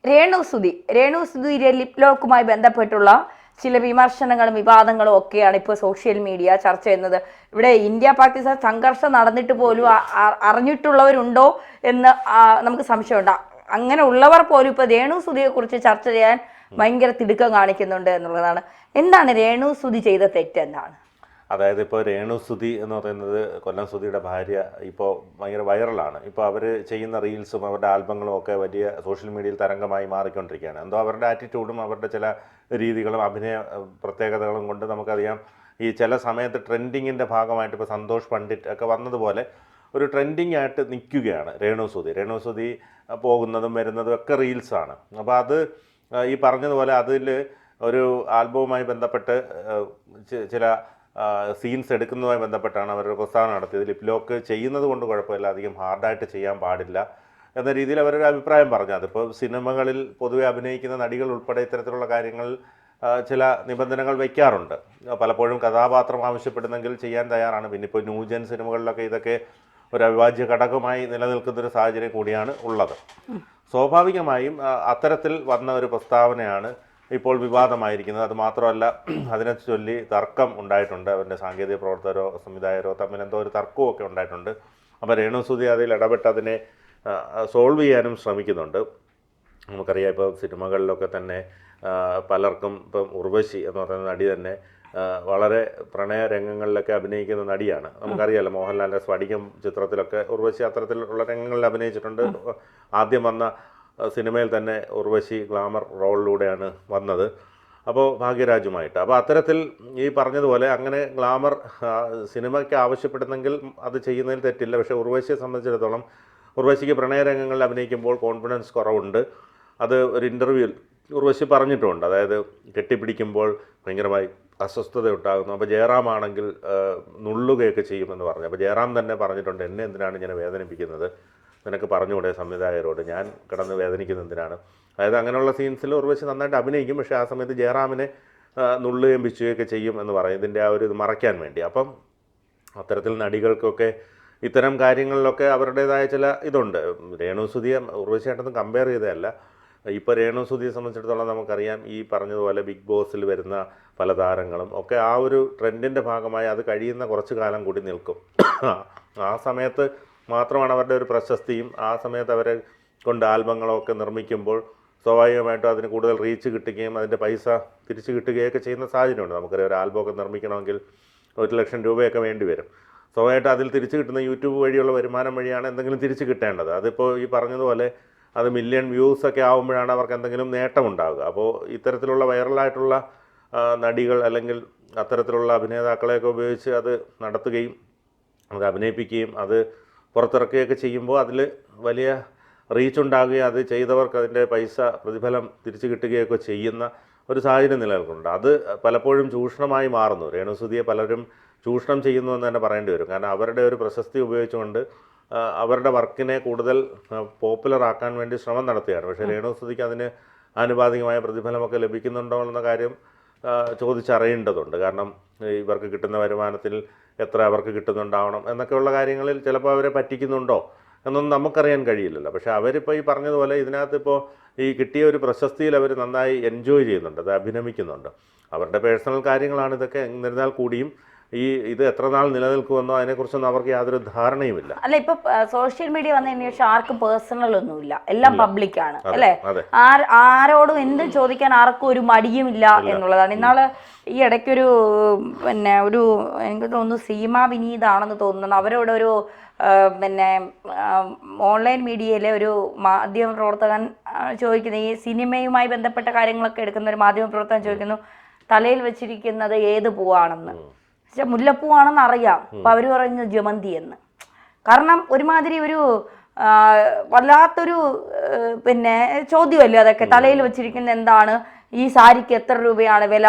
രേണുസുധിയുടെ lip ലോക്കുമായി ബന്ധപ്പെട്ടുള്ള ചില വിമർശനങ്ങളും വിവാദങ്ങളും ഒക്കെയാണ് ഇപ്പോൾ സോഷ്യൽ മീഡിയ ചർച്ച ചെയ്യുന്നത്. ഇവിടെ ഇന്ത്യ പാകിസ്ഥാൻ സംഘർഷം നടന്നിട്ട് പോലും അറിഞ്ഞിട്ടുള്ളവരുണ്ടോ എന്ന് നമുക്ക് സംശയമുണ്ട്. അങ്ങനെ ഉള്ളവർ പോലും ഇപ്പോൾ രേണുസുധിയെ കുറിച്ച് ചർച്ച ചെയ്യാൻ ഭയങ്കര തിടുക്കം കാണിക്കുന്നുണ്ട് എന്നുള്ളതാണ്. എന്താണ് രേണുസുധി ചെയ്ത തെറ്റ് എന്താണ്? അതായത് ഇപ്പോൾ രേണുസുധി എന്ന് പറയുന്നത് കൊല്ലം സുധിയുടെ ഭാര്യ ഇപ്പോൾ ഭയങ്കര വൈറലാണ്. ഇപ്പോൾ അവർ ചെയ്യുന്ന റീൽസും അവരുടെ ആൽബങ്ങളും ഒക്കെ വലിയ സോഷ്യൽ മീഡിയയിൽ തരംഗമായി മാറിക്കൊണ്ടിരിക്കുകയാണ്. എന്തോ അവരുടെ ആറ്റിറ്റ്യൂഡും അവരുടെ ചില രീതികളും അഭിനയ പ്രത്യേകതകളും കൊണ്ട് നമുക്കറിയാം ഈ ചില സമയത്ത് ട്രെൻഡിങ്ങിൻ്റെ ഭാഗമായിട്ട് ഇപ്പോൾ സന്തോഷ് പണ്ഡിറ്റ് ഒക്കെ വന്നതുപോലെ ഒരു ട്രെൻഡിങ് ആയിട്ട് നിൽക്കുകയാണ് രേണുസുധി പോകുന്നതും വരുന്നതും ഒക്കെ റീൽസാണ്. അപ്പോൾ അത് ഈ പറഞ്ഞതുപോലെ അതിൽ ഒരു ആൽബവുമായി ബന്ധപ്പെട്ട് ചില സീൻസ് എടുക്കുന്നതുമായി ബന്ധപ്പെട്ടാണ് അവരൊരു പ്രസ്താവന നടത്തിയത്. ലിപ് ലോക്ക് ചെയ്യുന്നത് കൊണ്ട് കുഴപ്പമില്ല, അധികം ഹാർഡായിട്ട് ചെയ്യാൻ പാടില്ല എന്ന രീതിയിൽ അവരൊരു അഭിപ്രായം പറഞ്ഞു. അതിപ്പോൾ സിനിമകളിൽ പൊതുവെ അഭിനയിക്കുന്ന നടികൾ ഉൾപ്പെടെ ഇത്തരത്തിലുള്ള കാര്യങ്ങളിൽ ചില നിബന്ധനകൾ വയ്ക്കാറുണ്ട്. പലപ്പോഴും കഥാപാത്രം ആവശ്യപ്പെടുന്നെങ്കിൽ ചെയ്യാൻ തയ്യാറാണ്. പിന്നെ ഇപ്പോൾ ന്യൂജൻ സിനിമകളിലൊക്കെ ഇതൊക്കെ ഒരു അവിഭാജ്യ ഘടകമായി നിലനിൽക്കുന്നൊരു സാഹചര്യം കൂടിയാണ് ഉള്ളത്. സ്വാഭാവികമായും അത്തരത്തിൽ വന്ന ഒരു പ്രസ്താവനയാണ് ഇപ്പോൾ വിവാദമായിരിക്കുന്നത്. അത് മാത്രമല്ല, അതിനെ ചൊല്ലി തർക്കം ഉണ്ടായിട്ടുണ്ട്. അവരുടെ സാങ്കേതിക പ്രവർത്തകരോ സംവിധായകരോ തമ്മിൽ എന്തോ ഒരു തർക്കമൊക്കെ ഉണ്ടായിട്ടുണ്ട്. അപ്പോൾ രേണുസുധി അതിൽ ഇടപെട്ട് അതിനെ സോൾവ് ചെയ്യാനും ശ്രമിക്കുന്നുണ്ട്. നമുക്കറിയാം ഇപ്പോൾ സിനിമകളിലൊക്കെ തന്നെ പലർക്കും ഇപ്പം ഉർവശി എന്ന് പറയുന്ന നടി തന്നെ വളരെ പ്രണയ രംഗങ്ങളിലൊക്കെ അഭിനയിക്കുന്ന നടിയാണ്. നമുക്കറിയാമല്ലോ, മോഹൻലാലിൻ്റെ സ്ഫടികം ചിത്രത്തിലൊക്കെ ഉർവശി അത്തരത്തിലുള്ള രംഗങ്ങളിൽ അഭിനയിച്ചിട്ടുണ്ട്. ആദ്യം വന്ന സിനിമയിൽ തന്നെ ഉർവശി ഗ്ലാമർ റോളിലൂടെയാണ് വന്നത്, അപ്പോൾ ഭാഗ്യരാജുമായിട്ട്. അപ്പോൾ അത്തരത്തിൽ ഈ പറഞ്ഞതുപോലെ അങ്ങനെ ഗ്ലാമർ സിനിമയ്ക്ക് ആവശ്യപ്പെടുന്നെങ്കിൽ അത് ചെയ്യുന്നതിൽ തെറ്റില്ല. പക്ഷേ ഉർവശിയെ സംബന്ധിച്ചിടത്തോളം ഉർവശിക്ക് പ്രണയരംഗങ്ങളിൽ അഭിനയിക്കുമ്പോൾ കോൺഫിഡൻസ് കുറവുണ്ട്. അത് ഒരു ഇൻ്റർവ്യൂവിൽ ഉർവശി പറഞ്ഞിട്ടുമുണ്ട്. അതായത് കെട്ടിപ്പിടിക്കുമ്പോൾ ഭയങ്കരമായി അസ്വസ്ഥത ഉണ്ടാകുന്നു. അപ്പോൾ ജയറാമാണെങ്കിൽ നുള്ളുകയൊക്കെ ചെയ്യുമെന്ന് പറഞ്ഞു. അപ്പോൾ ജയറാം തന്നെ പറഞ്ഞിട്ടുണ്ട്, എന്നെ എന്തിനാണ് ഇങ്ങനെ വേദനിപ്പിക്കുന്നത്, നിനക്ക് പറഞ്ഞുകൂടെ സംവിധായകരോട്, ഞാൻ കിടന്ന് വേദനിക്കുന്നത് എന്തിനാണ്. അതായത് അങ്ങനെയുള്ള സീൻസിൽ ഉർവശി നന്നായിട്ട് അഭിനയിക്കും, പക്ഷേ ആ സമയത്ത് ജയറാമിനെ നുള്ളുകയും പിച്ചുകയൊക്കെ ചെയ്യും എന്ന് പറയും, ഇതിൻ്റെ ആ ഒരു ഇത് മറയ്ക്കാൻ വേണ്ടി. അപ്പം അത്തരത്തിൽ നടികൾക്കൊക്കെ ഇത്തരം കാര്യങ്ങളിലൊക്കെ അവരുടേതായ ചില ഇതുണ്ട്. രേണുസുധിയെ ഉർവശിയായിട്ടൊന്നും കമ്പയർ ചെയ്തതല്ല. ഇപ്പോൾ രേണുസുധിയെ സംബന്ധിച്ചിടത്തോളം നമുക്കറിയാം, ഈ പറഞ്ഞതുപോലെ ബിഗ് ബോസിൽ വരുന്ന പല താരങ്ങളും ഒക്കെ ആ ഒരു ട്രെൻഡിൻ്റെ ഭാഗമായി അത് കഴിയുന്ന കുറച്ച് കാലം കൂടി നിൽക്കും. ആ സമയത്ത് മാത്രമാണ് അവരുടെ ഒരു പ്രശസ്തിയും, ആ സമയത്ത് അവരെ കൊണ്ട് ആൽബങ്ങളൊക്കെ നിർമ്മിക്കുമ്പോൾ സ്വാഭാവികമായിട്ടും അതിന് കൂടുതൽ റീച്ച് കിട്ടുകയും അതിൻ്റെ പൈസ തിരിച്ച് കിട്ടുകയൊക്കെ ചെയ്യുന്ന സാഹചര്യമുണ്ട്. നമുക്കറിയാം, ഒരു ആൽബമൊക്കെ നിർമ്മിക്കണമെങ്കിൽ 1,00,000 രൂപയൊക്കെ വേണ്ടി വരും. സ്വാഭാവികമായിട്ടും അതിൽ തിരിച്ച് കിട്ടുന്ന യൂട്യൂബ് വഴിയുള്ള വരുമാനം വഴിയാണ് എന്തെങ്കിലും തിരിച്ച് കിട്ടേണ്ടത്. അതിപ്പോൾ ഈ പറഞ്ഞതുപോലെ അത് മില്യൺ വ്യൂസൊക്കെ ആകുമ്പോഴാണ് അവർക്ക് എന്തെങ്കിലും നേട്ടമുണ്ടാകുക. അപ്പോൾ ഇത്തരത്തിലുള്ള വൈറലായിട്ടുള്ള നടികൾ അല്ലെങ്കിൽ അത്തരത്തിലുള്ള അഭിനേതാക്കളെയൊക്കെ ഉപയോഗിച്ച് അത് നടത്തുകയും അത് അഭിനയിപ്പിക്കുകയും അത് പുറത്തിറക്കുകയൊക്കെ ചെയ്യുമ്പോൾ അതിൽ വലിയ റീച്ച് ഉണ്ടാകുകയും അത് ചെയ്തവർക്ക് അതിൻ്റെ പൈസ പ്രതിഫലം തിരിച്ചു കിട്ടുകയൊക്കെ ചെയ്യുന്ന ഒരു സാഹചര്യം നിലനിൽക്കുന്നുണ്ട്. അത് പലപ്പോഴും ചൂഷണമായി മാറുന്നു. രേണുസുധിയെ പലരും ചൂഷണം ചെയ്യുന്നു എന്ന് തന്നെ പറയേണ്ടി വരും. കാരണം അവരുടെ ഒരു പ്രശസ്തി ഉപയോഗിച്ചുകൊണ്ട് അവരുടെ വർക്കിനെ കൂടുതൽ പോപ്പുലർ ആക്കാൻ വേണ്ടി ശ്രമം നടത്തുകയാണ്. പക്ഷേ രേണുസുധിക്ക് അതിന് ആനുപാതികമായ പ്രതിഫലമൊക്കെ ലഭിക്കുന്നുണ്ടോ എന്ന കാര്യം ചോദിച്ചറിയേണ്ടതുണ്ട്. കാരണം ഇവർക്ക് കിട്ടുന്ന വരുമാനത്തിൽ എത്ര അവർക്ക് കിട്ടുന്നുണ്ടാവണം എന്നൊക്കെയുള്ള കാര്യങ്ങളിൽ ചിലപ്പോൾ അവരെ പറ്റിക്കുന്നുണ്ടോ എന്നൊന്നും നമുക്കറിയാൻ കഴിയില്ലല്ലോ. പക്ഷേ അവരിപ്പോൾ ഈ പറഞ്ഞതുപോലെ ഇതിനകത്തിപ്പോൾ ഈ കിട്ടിയ ഒരു പ്രശസ്തിയിൽ അവർ നന്നായി എൻജോയ് ചെയ്യുന്നുണ്ട്, അത് അഭിനമിക്കുന്നുണ്ട്. അവരുടെ പേഴ്സണൽ കാര്യങ്ങളാണ് ഇതൊക്കെ. എന്നിരുന്നാൽ കൂടിയും ഇത് എത്ര നാൾ നിലനിൽക്കുമെന്നോ അതിനെക്കുറിച്ചൊന്നും അവർക്ക് യാതൊരു ധാരണയുമില്ല. അല്ല, ഇപ്പൊ സോഷ്യൽ മീഡിയ വന്നതിന് ശേഷം ആർക്കും പേഴ്സണൽ ഒന്നുമില്ല, എല്ലാം പബ്ലിക്കാണ് അല്ലേ. ആരോടും എന്തും ചോദിക്കാൻ ആർക്കും ഒരു മടിയുമില്ല എന്നുള്ളതാണ്. ഇന്നാള് ഈ ഇടയ്ക്കൊരു ഒരു എനിക്ക് തോന്നുന്നു സീമ വിനീതാണെന്ന് തോന്നുന്നു, അവരോടൊരു ഓൺലൈൻ മീഡിയയിലെ ഒരു മാധ്യമ പ്രവർത്തകൻ ചോദിക്കുന്നു, ഈ സിനിമയുമായി ബന്ധപ്പെട്ട കാര്യങ്ങളൊക്കെ എടുക്കുന്ന ഒരു മാധ്യമ പ്രവർത്തകൻ ചോദിക്കുന്നു, തലയിൽ വെച്ചിരിക്കുന്നത് ഏത് പൂവാണെന്ന്. പക്ഷെ മുല്ലപ്പൂവാണെന്ന് അറിയാം. അപ്പം അവർ പറഞ്ഞു ജമന്തി എന്ന്. കാരണം ഒരുമാതിരി ഒരു വല്ലാത്തൊരു ചോദ്യമല്ലേ അതൊക്കെ. തലയിൽ വെച്ചിരിക്കുന്ന എന്താണ്, ഈ സാരിക്ക് എത്ര രൂപയാണ് വില,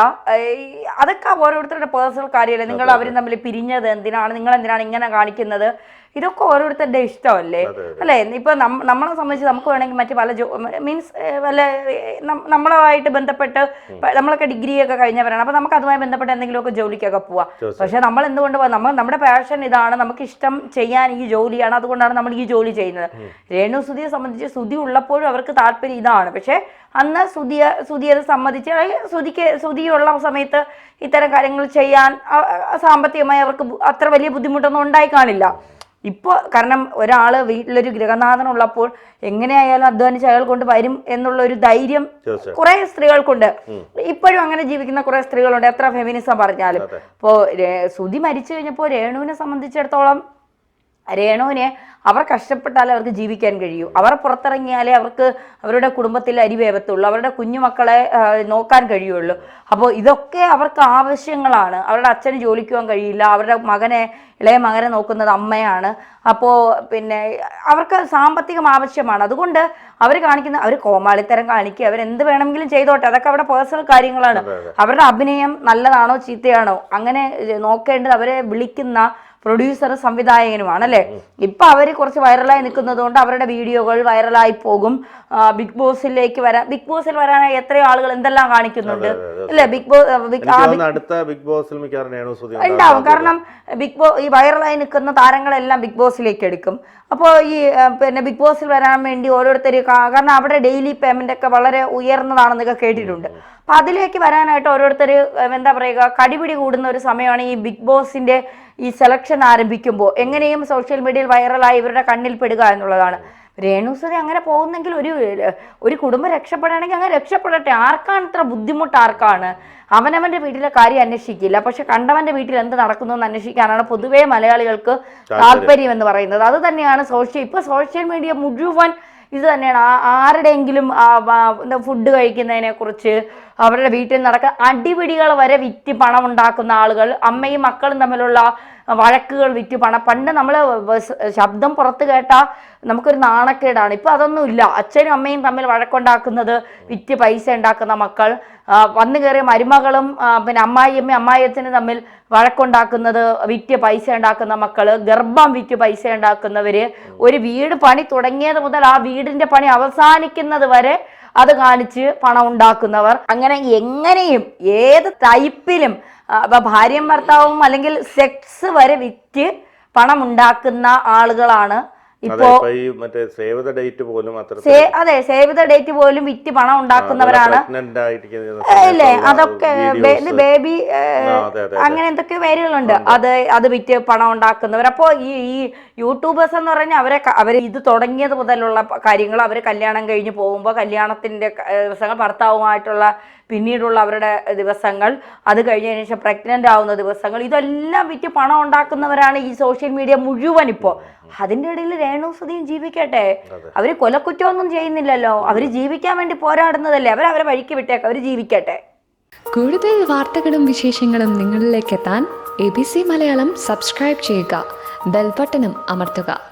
അതൊക്കെ ഓരോരുത്തരുടെ പേഴ്സണൽ കാര്യമല്ലേ. നിങ്ങൾ അവരും തമ്മിൽ പിരിഞ്ഞത് എന്തിനാണ്, നിങ്ങൾ എന്തിനാണ് ഇങ്ങനെ കാണിക്കുന്നത് ഇതൊക്കെ ഓരോരുത്തരുടെ ഇഷ്ടമല്ലേ അല്ലേ? ഇപ്പൊ നമ്മളെ സംബന്ധിച്ച് നമുക്ക് വേണമെങ്കിൽ മറ്റു പല മീൻസ് വല്ല നമ്മളുമായിട്ട് ബന്ധപ്പെട്ട് നമ്മളൊക്കെ ഡിഗ്രി ഒക്കെ കഴിഞ്ഞവരാണ്. അപ്പൊ നമുക്ക് അതുമായി ബന്ധപ്പെട്ട് എന്തെങ്കിലുമൊക്കെ ജോലിക്കൊക്കെ പോവാം. പക്ഷെ നമ്മൾ എന്തുകൊണ്ട് നമ്മുടെ പാഷൻ ഇതാണ്, നമുക്ക് ഇഷ്ടം ചെയ്യാൻ ഈ ജോലിയാണ്, അതുകൊണ്ടാണ് നമ്മൾ ഈ ജോലി ചെയ്യുന്നത്. രേണു സുധിയെ സംബന്ധിച്ച് സുധി ഉള്ളപ്പോഴും അവർക്ക് താല്പര്യം ഇതാണ്. പക്ഷെ അന്ന് സുധി അത് സമ്മതിച്ച്, സുധിയുള്ള സമയത്ത് ഇത്തരം കാര്യങ്ങൾ ചെയ്യാൻ സാമ്പത്തികമായി അവർക്ക് അത്ര വലിയ ബുദ്ധിമുട്ടൊന്നും ഉണ്ടായി കാണില്ല. ഇപ്പോൾ കാരണം ഒരാൾ വീട്ടിലൊരു ഗൃഹനാഥനുള്ളപ്പോൾ എങ്ങനെയായാലും അധ്വാനിച്ച് അയാൾ കൊണ്ട് വരും എന്നുള്ള ഒരു ധൈര്യം കുറെ സ്ത്രീകൾക്കുണ്ട്. ഇപ്പോഴും അങ്ങനെ ജീവിക്കുന്ന കുറെ സ്ത്രീകളുണ്ട്, എത്ര ഫെമിനിസം പറഞ്ഞാലും. ഇപ്പോൾ സുധി മരിച്ചു കഴിഞ്ഞപ്പോൾ രേണുവിനെ സംബന്ധിച്ചിടത്തോളം രേണുവിനെ അവർ കഷ്ടപ്പെട്ടാലേ അവർക്ക് ജീവിക്കാൻ കഴിയൂ. അവർ പുറത്തിറങ്ങിയാലേ അവർക്ക് അവരുടെ കുടുംബത്തിൽ അരി വേവത്തുള്ളൂ, അവരുടെ കുഞ്ഞുമക്കളെ നോക്കാൻ കഴിയുള്ളൂ. അപ്പോൾ ഇതൊക്കെ അവർക്ക് ആവശ്യങ്ങളാണ്. അവരുടെ അച്ഛന് ജോലിക്ക് പോകാൻ കഴിയില്ല, അവരുടെ ഇളയ മകനെ നോക്കുന്നത് അമ്മയാണ്. അപ്പോൾ പിന്നെ അവർക്ക് സാമ്പത്തികം ആവശ്യമാണ്. അതുകൊണ്ട് അവർ കോമാളിത്തരം കാണിക്കുക, അവരെന്ത് വേണമെങ്കിലും ചെയ്തോട്ടെ, അതൊക്കെ അവരുടെ പേഴ്സണൽ കാര്യങ്ങളാണ്. അവരുടെ അഭിനയം നല്ലതാണോ ചീത്തയാണോ അങ്ങനെ നോക്കേണ്ടത് അവരെ വിളിക്കുന്ന പ്രൊഡ്യൂസറും സംവിധായകനുമാണ് അല്ലേ. ഇപ്പൊ അവര് കുറച്ച് വൈറലായി നിൽക്കുന്നത് കൊണ്ട് അവരുടെ വീഡിയോകൾ വൈറലായി പോകും. ബിഗ് ബോസിൽ വരാനായി എത്രയോ ആളുകൾ എന്തെല്ലാം കാണിക്കുന്നുണ്ട് അല്ലേ. അടുത്ത ബിഗ് ബോസിൽ ഉണ്ടാവും. കാരണം ഈ വൈറലായി നിൽക്കുന്ന താരങ്ങളെല്ലാം ബിഗ് ബോസിലേക്ക് എടുക്കും. അപ്പോൾ ഈ പിന്നെ ബിഗ് ബോസിൽ വരാൻ വേണ്ടി ഓരോരുത്തർ, കാരണം അവിടെ ഡെയിലി പേയ്മെന്റ് ഒക്കെ വളരെ ഉയർന്നതാണെന്നൊക്കെ കേട്ടിട്ടുണ്ട്. അപ്പൊ അതിലേക്ക് വരാനായിട്ട് ഓരോരുത്തർ എന്താ പറയുക, കടിപിടി കൂടുന്ന ഒരു സമയമാണ് ഈ ബിഗ് ബോസിന്റെ ഈ സെലക്ഷൻ ആരംഭിക്കുമ്പോൾ. എങ്ങനെയും സോഷ്യൽ മീഡിയയിൽ വൈറലായി ഇവരുടെ കണ്ണിൽ പെടുക എന്നുള്ളതാണ്. രേണുസുതി അങ്ങനെ പോകുന്നെങ്കിൽ ഒരു കുടുംബം രക്ഷപ്പെടുകയാണെങ്കിൽ അങ്ങനെ രക്ഷപ്പെടട്ടെ. ആർക്കാണ് ഇത്ര ബുദ്ധിമുട്ട്? ആർക്കാണ്? അവനവന്റെ വീട്ടിലെ കാര്യം അന്വേഷിക്കില്ല, പക്ഷെ കണ്ടവന്റെ വീട്ടിൽ എന്ത് നടക്കുന്നു എന്ന് അന്വേഷിക്കാനാണ് പൊതുവേ മലയാളികൾക്ക് താല്പര്യം എന്ന് പറയുന്നത്. അത് തന്നെയാണ് സോഷ്യൽ മീഡിയ മുഴുവൻ ഇത് തന്നെയാണ്. ആരുടെയെങ്കിലും ഫുഡ് കഴിക്കുന്നതിനെ കുറിച്ച്, അവരുടെ വീട്ടിൽ നടക്കുന്ന അടിപിടികൾ വരെ വിറ്റ് പണം ഉണ്ടാക്കുന്ന ആളുകൾ, അമ്മയും മക്കളും തമ്മിലുള്ള വഴക്കുകൾ വിറ്റ് പണ്ട് നമ്മൾ ശബ്ദം പുറത്ത് കേട്ടാൽ നമുക്കൊരു നാണക്കേടാണ്. ഇപ്പൊ അതൊന്നും ഇല്ല. അച്ഛനും അമ്മയും തമ്മിൽ വഴക്കുണ്ടാക്കുന്നത് വിറ്റ് പൈസ ഉണ്ടാക്കുന്ന മക്കൾ, വന്നു കയറിയ മരുമകളും പിന്നെ അമ്മായിയച്ഛനും തമ്മിൽ വഴക്കുണ്ടാക്കുന്നത് വിറ്റ് പൈസ ഉണ്ടാക്കുന്ന മക്കള്, ഗർഭം വിറ്റ് പൈസ ഉണ്ടാക്കുന്നവര്, ഒരു വീട് പണി തുടങ്ങിയത് മുതൽ ആ വീടിന്റെ പണി അവസാനിക്കുന്നത് വരെ അത് കാണിച്ച് പണം ഉണ്ടാക്കുന്നവർ, അങ്ങനെ എങ്ങനെയും ഏത് ടൈപ്പിലും ഭാര്യയും ഭർത്താവും അല്ലെങ്കിൽ സെക്സ് വരെ വിറ്റ് പണം ഉണ്ടാക്കുന്ന ആളുകളാണ് ഇപ്പോ. അതെ, സേവ് ദ ഡേറ്റ് പോലും വിറ്റ് പണം ഉണ്ടാക്കുന്നവരാണ് അല്ലേ. അതൊക്കെ ബേബി അങ്ങനെ എന്തൊക്കെ പേരുകളുണ്ട്. അത് വിറ്റ് പണം ഉണ്ടാക്കുന്നവർ. അപ്പോൾ ഈ യൂട്യൂബേഴ്സ് എന്ന് പറഞ്ഞാൽ അവര് ഇത് തുടങ്ങിയത് മുതലുള്ള കാര്യങ്ങൾ, അവർ കല്യാണം കഴിഞ്ഞ് പോകുമ്പോൾ കല്യാണത്തിന്റെ ദിവസങ്ങൾ, ഭർത്താവുമായിട്ടുള്ള പിന്നീടുള്ള അവരുടെ ദിവസങ്ങൾ, അത് കഴിഞ്ഞതിന് ശേഷം പ്രഗ്നന്റ് ആവുന്ന ദിവസങ്ങൾ, ഇതെല്ലാം വിറ്റ് പണം ഉണ്ടാക്കുന്നവരാണ് ഈ സോഷ്യൽ മീഡിയ മുഴുവൻ. ഇപ്പോൾ അതിൻ്റെ ഇടയിൽ രേണുസുധിയും ജീവിക്കട്ടെ. അവര് കൊലക്കുറ്റമൊന്നും ചെയ്യുന്നില്ലല്ലോ, അവര് ജീവിക്കാൻ വേണ്ടി പോരാടുന്നതല്ലേ. അവരെ വഴിക്ക് വിട്ടേക്ക്, അവര് ജീവിക്കട്ടെ. കൂടുതൽ വാർത്തകളും വിശേഷങ്ങളും നിങ്ങളിലേക്ക് എത്താൻ ABC മലയാളം സബ്സ്ക്രൈബ് ചെയ്യുക, ബെൽ ബട്ടണും അമർത്തുക.